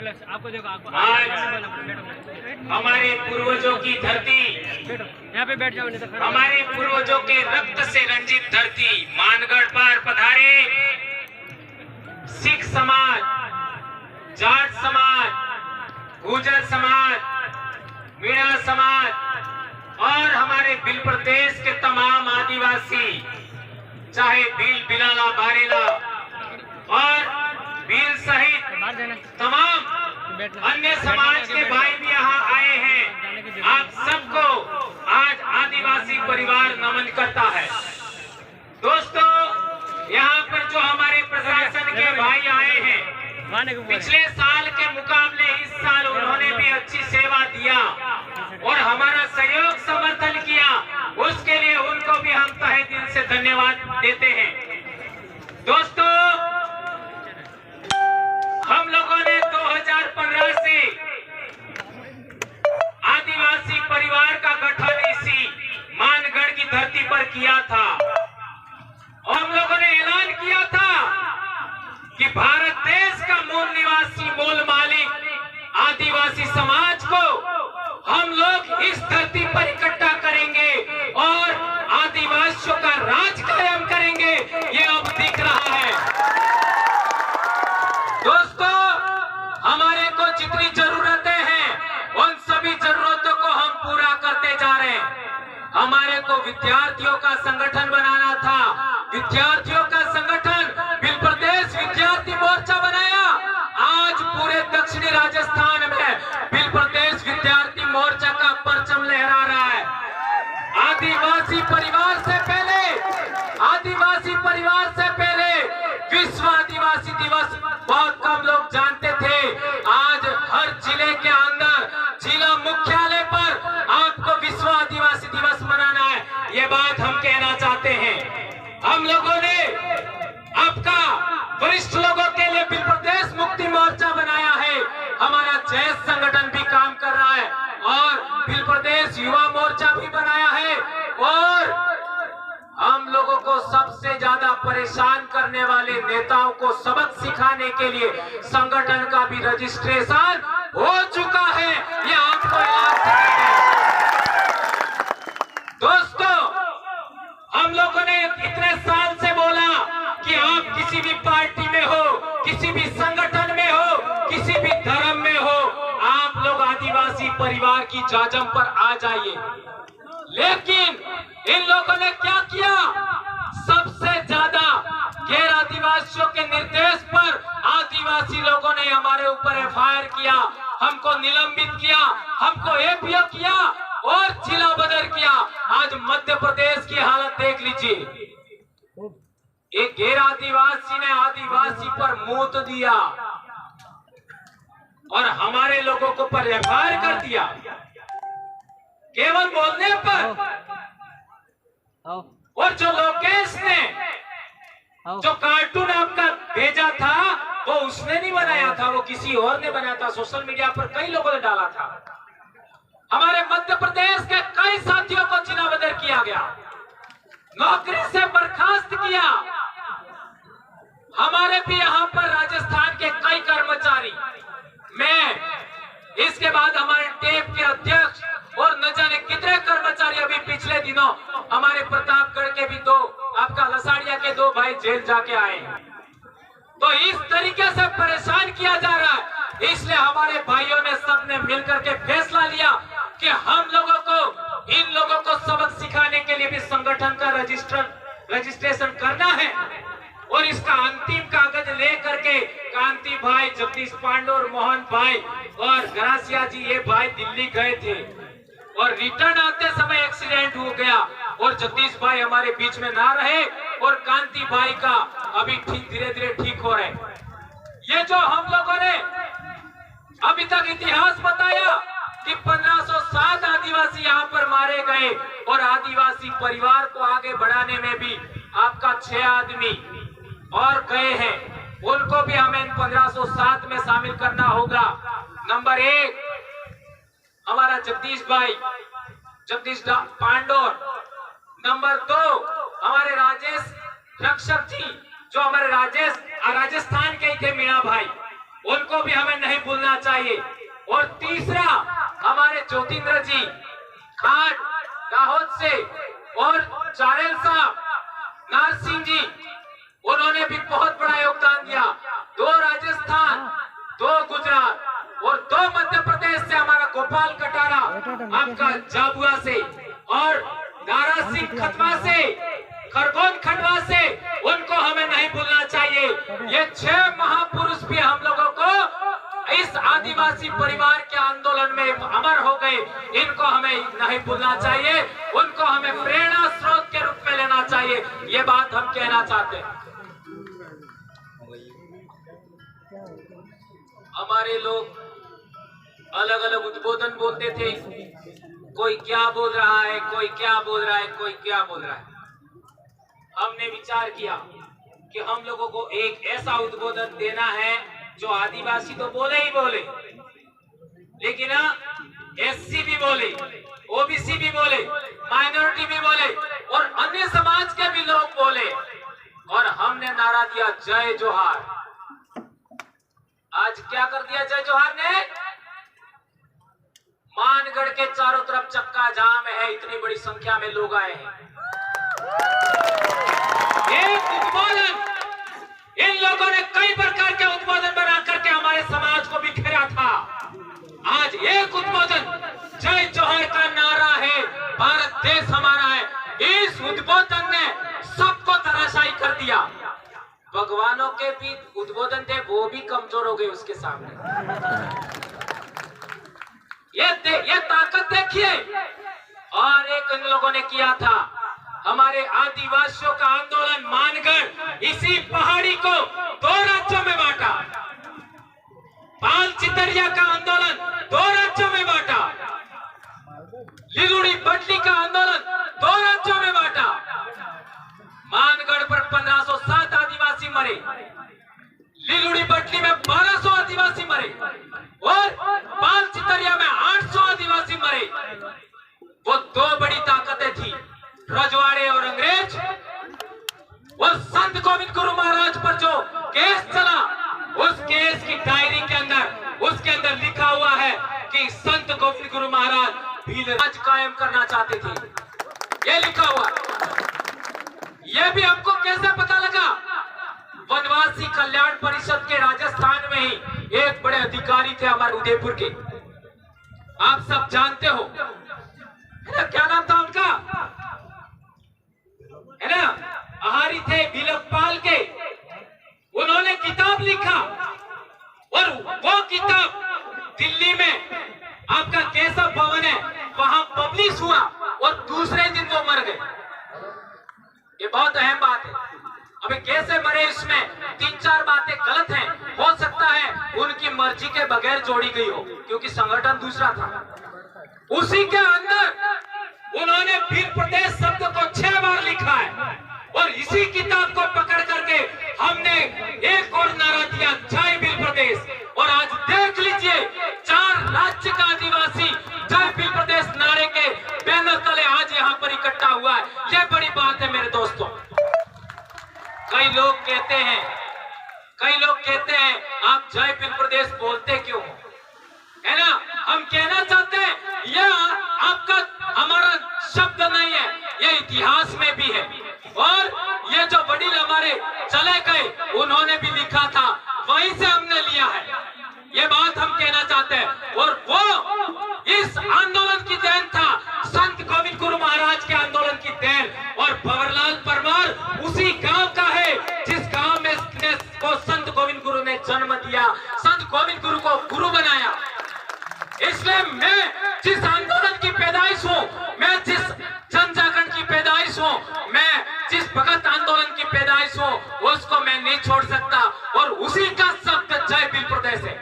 आपको देखो आपको हमारे पूर्वजों की धरती, यहाँ पे बैठ जाओ, नहीं तो हमारे पूर्वजों के रक्त से रंजित धरती मानगढ़ पर पधारे सिख समाज, जाट समाज, गुर्जर समाज, मीणा समाज और हमारे बिल प्रदेश के तमाम आदिवासी, चाहे भील, बिलाला, बारेला और भील सहित तमाम अन्य समाज के भाई भी यहाँ आए हैं। आप सबको आज आदिवासी परिवार नमन करता है। दोस्तों, यहाँ पर जो हमारे प्रशासन के भाई आए हैं, पिछले साल के मुकाबले इस साल उन्होंने भी अच्छी सेवा दिया और हमारा सहयोग समर्थन किया। उसके लिए उनको भी हम तहे दिल से धन्यवाद देते हैं। दोस्तों, हम लोगों ने 2015 से आदिवासी परिवार का गठन इसी मानगढ़ की धरती पर किया था और हम लोगों ने ऐलान किया था कि भारत देश का मूल निवासी, मूल मालिक आदिवासी समाज को हम लोग इस धरती पर इकट्ठा करेंगे और आदिवासियों का राज कायम करेंगे। ये अब दिख रहा है। दोस्तों, हमारे को जितनी जरूरतें हैं उन सभी जरूरतों को हम पूरा करते जा रहे हैं। हमारे को विद्यार्थियों का संगठन बनाना था। विद्यार्थियों का संगठन बिल प्रदेश विद्यार्थी मोर्चा बनाया। आज पूरे दक्षिणी राजस्थान में बिल प्रदेश विद्यार्थी मोर्चा का परचम लहरा रहा है। आदिवासी परिवार से पहले, आदिवासी परिवार से पहले विश्व आदिवासी दिवस बहुत कम लोग जानते थे। आज हर जिले के अंदर, जिला मुख्यालय पर आपको विश्व आदिवासी दिवस मनाना है। ये बात हम कहना चाहते हैं। हम लोगों ने आपका वरिष्ठ लोगों के लिए बिल प्रदेश मुक्ति मोर्चा बनाया है। हमारा जैस संगठन भी काम कर रहा है और बिल प्रदेश युवा मोर्चा भी बनाया है और हम लोगों को सबसे ज्यादा परेशान करने वाले नेताओं को सबक सिखाने के लिए संगठन का भी रजिस्ट्रेशन हो चुका है। ये आपको याद रखना है। दोस्तों, हम लोगों ने इतने साल से बोला कि आप किसी भी पार्टी में हो, किसी भी संगठन में हो, किसी भी धर्म में हो, आप लोग आदिवासी परिवार की जाजम पर आ जाइए। लेकिन इन लोगों ने क्या किया? सबसे ज्यादा गैर आदिवासियों के निर्देश पर आदिवासी लोगों ने हमारे ऊपर एफआईआर किया, हमको निलंबित किया, हमको एपीओ किया और जिला बदर किया। आज मध्य प्रदेश की हालत देख लीजिए। एक गैर आदिवासी ने आदिवासी पर मूत दिया और हमारे लोगों को पर एफआईआर कर दिया केवल बोलने पर। और जो लोकेश ने जो कार्टून आपका भेजा था वो उसने नहीं बनाया था, वो किसी और ने बनाया था। सोशल मीडिया पर कई लोगों ने डाला था। हमारे मध्य प्रदेश के कई साथियों को जिला बदर किया गया, नौकरी से बर्खास्त किया। हमारे भी यहाँ पर राजस्थान के कई कर्मचारी, मैं इसके बाद हमारे टेप के अध्यक्ष और न जाने कितने कर्मचारी अभी पिछले दिनों हमारे प्रतापगढ़ के भी दो, आपका लसाड़िया के दो भाई जेल जाके आए। तो इस तरीके से परेशान किया जा रहा है। इसलिए हमारे भाइयों ने सबने मिलकर के फैसला लिया कि हम लोगों को, इन लोगों को सबक सिखाने के लिए भी संगठन का रजिस्ट्रेशन करना है और इसका अंतिम कागज लेकर के कांति भाई, जगदीश पांडे और मोहन भाई और गरासिया जी, ये भाई दिल्ली गए थे और रिटर्न आते समय एक्सीडेंट हो गया और जगदीश भाई हमारे बीच में ना रहे और कांति भाई का अभी धीरे धीरे ठीक हो रहे। ये जो हम लोगों ने अभी तक इतिहास बताया कि 1507 आदिवासी यहाँ पर मारे गए और आदिवासी परिवार को आगे बढ़ाने में भी आपका 6 आदमी और गए हैं, उनको भी हमें 1507 में शामिल करना होगा। नंबर 1 हमारा जगदीश भाई, जगदीश पांडोर। नंबर 2 हमारे राजेश रक्षक जी, जो हमारे राजस्थान के ही थे, मीणा भाई, उनको भी हमें नहीं भूलना चाहिए। और तीसरा, हमारे ज्योतिंद्र जी खाट दाहोद से और चारेल साहब नारसिंह जी, उन्होंने भी बहुत बड़ा योगदान दिया। 2 राजस्थान, 2 गुजरात और 2 मध्य प्रदेश से हमारा गोपाल कटारा आपका झाबुआ से, और नारा सिंह खटवा से, खरगोन खटवा से, उनको हमें नहीं भूलना चाहिए। ये 6 महापुरुष भी हम लोगों को इस आदिवासी परिवार के आंदोलन में अमर हो गए। इनको हमें नहीं भूलना चाहिए, उनको हमें प्रेरणा स्रोत के रूप में लेना चाहिए। ये बात हम कहना चाहते हैं। हमारे लोग अलग अलग उद्बोधन बोलते थे, कोई क्या बोल रहा है, कोई क्या बोल रहा है, कोई क्या बोल रहा है। हमने विचार किया कि हम लोगों को एक ऐसा उद्बोधन देना है जो आदिवासी तो बोले ही बोले, लेकिन एससी भी बोले, ओबीसी भी बोले, माइनॉरिटी भी बोले और अन्य समाज के भी लोग बोले। और हमने नारा दिया जय जोहार। आज क्या कर दिया जय जोहार ने? मानगढ़ के चारों तरफ चक्का जाम है, इतनी बड़ी संख्या में लोग आए हैं। एक उद्बोधन, इन लोगों ने कई प्रकार के उद्बोधन बना करके हमारे समाज को बिखेरा था। आज एक उद्बोधन जय जोहार का नारा है, भारत देश हमारा है। इस उद्बोधन ने सबको धराशायी कर दिया। भगवानों के भी उद्बोधन थे, वो भी कमजोर हो गए उसके सामने। ये ताकत देखिए। और एक इन लोगों ने किया था, हमारे आदिवासियों का आंदोलन मानगढ़, इसी पहाड़ी को 2 राज्यों में बांटा। पाल चितरिया का आंदोलन 2 राज्यों में बांटा। लिलुड़ी बटली का आंदोलन 2 राज्यों में बांटा। मानगढ़ पर 1507 आदिवासी मरे, लिलुड़ी बटली में 1200 आदिवासी मरे और पाल चितरिया में 800 आदिवासी मरे। वो 2 बड़ी ताकतें थी, रजवाड़े और अंग्रेज। और संत गोविंद गुरु महाराज पर जो केस चला, उस केस की डायरी के अंदर, उसके अंदर लिखा हुआ है कि संत गोविंद गुरु महाराज भील राज कायम करना चाहते थे। ये लिखा हुआ। ये भी आपको कैसे पता लगा? वनवासी कल्याण परिषद के राजस्थान में ही एक बड़े अधिकारी थे हमारे उदयपुर के, आप सब जानते हो, है ना? क्या नाम था उनका? है ना? आहारी थे बिलकपाल के। उन्होंने किताब लिखा और वो किताब दिल्ली में आपका केशव भवन है, वहां पब्लिश हुआ और दूसरे दिन वो मर गए। ये बहुत अहम बात है। अबे कैसे मरे, इसमें 3-4 बातें गलत हैं। हो सकता है उनकी मर्जी के बगैर जोड़ी गई हो, क्योंकि संगठन दूसरा था। उसी के अंदर उन्होंने भील प्रदेश शब्द को 6 बार लिखा है और इसी किताब को पकड़ करके हमने एक और नारा दिया, जय भील प्रदेश। और आज देख लीजिए, 4 राज्य का आदिवासी जय भील प्रदेश नारे के बैनर तले आज यहाँ पर इकट्ठा हुआ है। यह बड़ी बात है मेरे दोस्तों। कई लोग कहते हैं आप जय भील प्रदेश बोलते क्यों हो, है ना? हम कहना चाहते हैं, यह आपका हमारा शब्द नहीं है, यह इतिहास में भी है। और ये जो वडील हमारे चले गए, उन्होंने भी लिखा था, वहीं से हमने लिया है। ये बात हम कहना चाहते हैं। और वो इस आंदोलन की देन था, संत गोविंद गुरु महाराज के आंदोलन की देन। और भंवरलाल परमार उसी गांव का है जिस गांव में को संत गोविंद गुरु ने जन्म दिया, संत गोविंद गुरु को गुरु बनाया। इसलिए मैं जिस आंदोलन की पैदाइश हूँ, मैं जिस जन जागरण की पैदाइश हूँ, मैं जिस भगत आंदोलन की पैदाइश हूँ, उसको मैं नहीं छोड़ सकता। और उसी का शब्द जय भील प्रदेश है।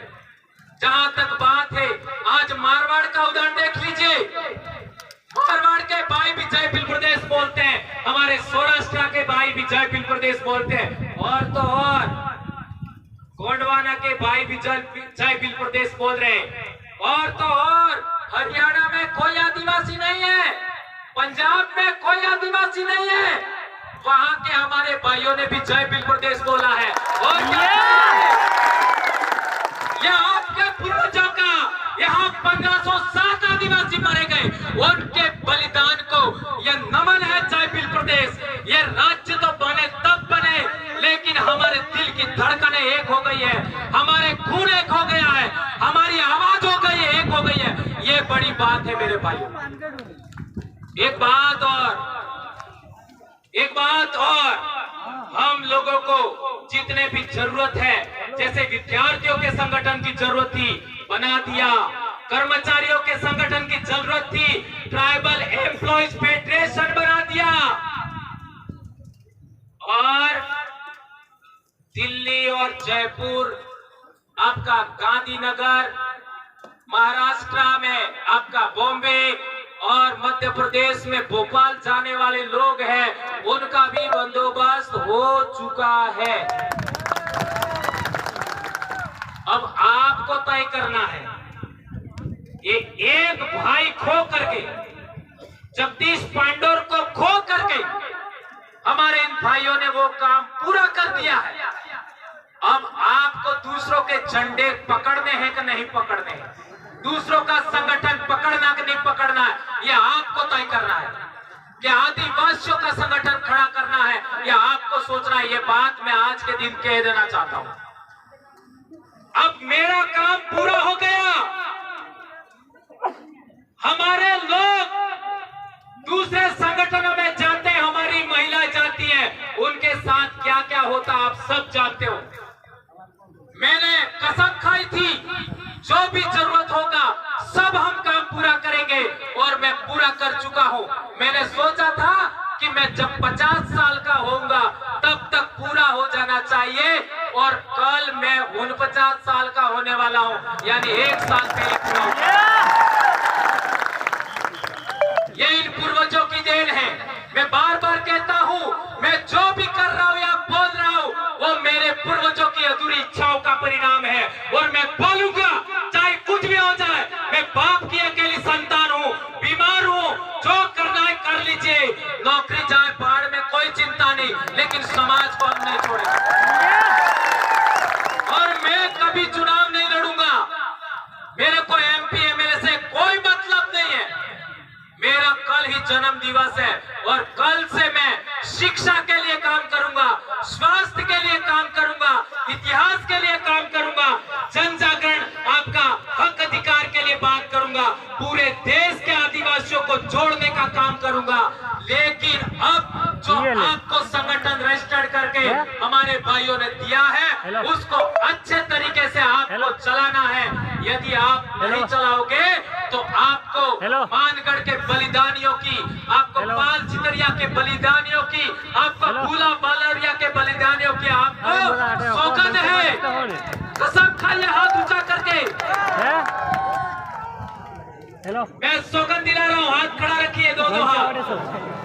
जहां तक बात है, आज मारवाड़ का उदाहरण देख लीजिए। मारवाड़ के भाई भी जय भील प्रदेश बोलते हैं, हमारे सौराष्ट्र के भाई भी जय भील प्रदेश बोलते हैं। और तो और गोंडवाना के भाई भी जय भील प्रदेश बोल रहे हैं। और तो और हरियाणा में कोई आदिवासी नहीं है, पंजाब में कोई आदिवासी नहीं है, वहां के हमारे भाइयों ने भी जय भील प्रदेश बोला है। और ये आपके पूर्वजों का, यहाँ 1507 आदिवासी मारे गए, उनके बलिदान को ये नमन है जयपील प्रदेश। ये राज्य तो बने तब बने, लेकिन हमारे दिल की धड़कनें एक हो गई है, हमारे खून एक हो गया है, हमारी आवाज हो गई है, एक हो गई है। ये बड़ी बात है मेरे भाइयों। एक बात और हम लोगों को जितने भी जरूरत है, जैसे विद्यार्थियों के संगठन की जरूरत थी, बना दिया। कर्मचारियों के संगठन की जरूरत थी, ट्राइबल एम्प्लॉयज फेडरेशन बना दिया। और दिल्ली और जयपुर, आपका गांधीनगर, महाराष्ट्र में आपका बॉम्बे और मध्य प्रदेश में भोपाल जाने वाले लोग हैं, उनका भी बंदोबस्त हो चुका है। अब आपको तय करना है। ये एक भाई खो करके, जगदीश पांडोर को खो करके हमारे इन भाइयों ने वो काम पूरा कर दिया है। अब आपको दूसरों के झंडे पकड़ने हैं कि नहीं पकड़ने हैं, दूसरों का संगठन पकड़ना कि नहीं पकड़ना है, ये आपको तय करना है। कि आदिवासियों का संगठन खड़ा करना है, या आपको सोचना है। ये बात मैं आज के दिन कह देना चाहता हूं। अब मेरा काम पूरा हो गया। हमारे लोग दूसरे संगठनों में जाते हैं, हमारी महिला जाती है, उनके साथ क्या क्या होता आप सब जानते हो। मैंने कसम खाई थी, जो भी जरूरत होगा सब हम काम पूरा करेंगे, और मैं पूरा कर चुका हूं। मैंने सोचा था कि मैं जब 50 साल का होऊंगा तब तक पूरा हो जाना चाहिए, और कल मैं 49 साल का होने वाला हूं, यानी 1 साल पहले पूरा हो गया। ये इन पूर्वजों की देन है। मैं बार बार कहता हूं, मैं जो भी कर रहा हूं या बोल रहा हूं, वो मेरे पूर्वजों की अधूरी इच्छाओं का परिणाम है, और मैं बोलूंगा चाहे कुछ भी हो जाए। मैं बाप की अकेली संतान हूं, बीमार हूं, जो करना है कर लीजिए, नौकरी जाए बाढ़ में कोई चिंता नहीं, लेकिन समाज को हम नहीं छोड़ेंगे। और मैं कभी चुनाव नहीं लड़ूंगा, मेरे को MP MLA से कोई मतलब नहीं है। मेरा कल ही जन्म दिवस है, और कल से मैं शिक्षा के लिए काम करूंगा, स्वास्थ्य के लिए काम करूंगा, इतिहास के लिए काम करूंगा, जन जागरण, आपका हक अधिकार के लिए बात करूंगा, पूरे देश के आदिवासियों को जोड़ने का काम करूंगा। लेकिन अब जो आपको संगठन रजिस्टर्ड करके हमारे भाइयों ने दिया है, उसको अच्छे तरीके से आपको चलाना है। यदि आप नहीं चलाओगे तो आपको मानगढ़ के बलिदानियों की, आपको पाल चितरिया के बलिदानियों की, आपको भूला बालरिया के बलिदानियों की आपको सौगंध है। कसम खाइए हाथ ऊंचा करके, मैं सौगंध दिला रहा हूँ। हाथ खड़ा रखिए, दो हाथ।